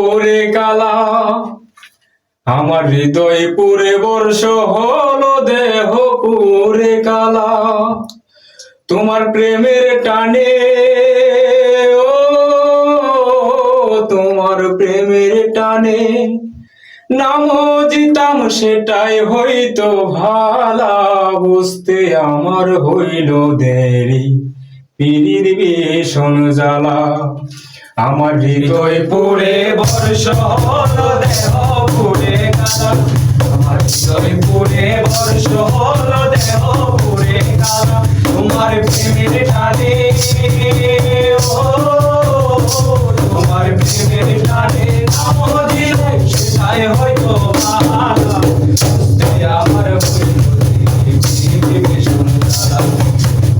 ওরে কালা আমার হৃদয় পুরে বর্ষ হলো দেহ পুরে কালা তোমার প্রেমের টানে ও তোমার প্রেমের টানে নামও জিতাম সেটাই হইতো ভালা বুঝতে আমার হইল দেরি পীড়ির ভীষণ জ্বালা আমার হৃদয় পুরে বর্ষ হলো দেহ পুরে কালা আমার হৃদয় পুরে বর্ষ হলো দেহ পুরে কালা তোমার প্রেমের টানে ও তোমার প্রেমের টানে নাম দিলে সেটাই হয়তো ভালা বুঝতে আমার হইল ভীষণ জ্বালা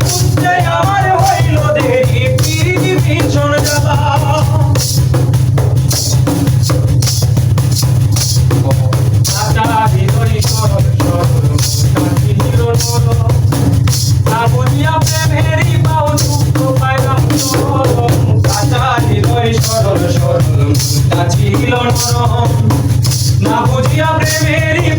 বুঝতে আমার হইল দেরি পীড়ির ভীষণ জ্বালা ছিল না বুঝিয়া প্রেমেরই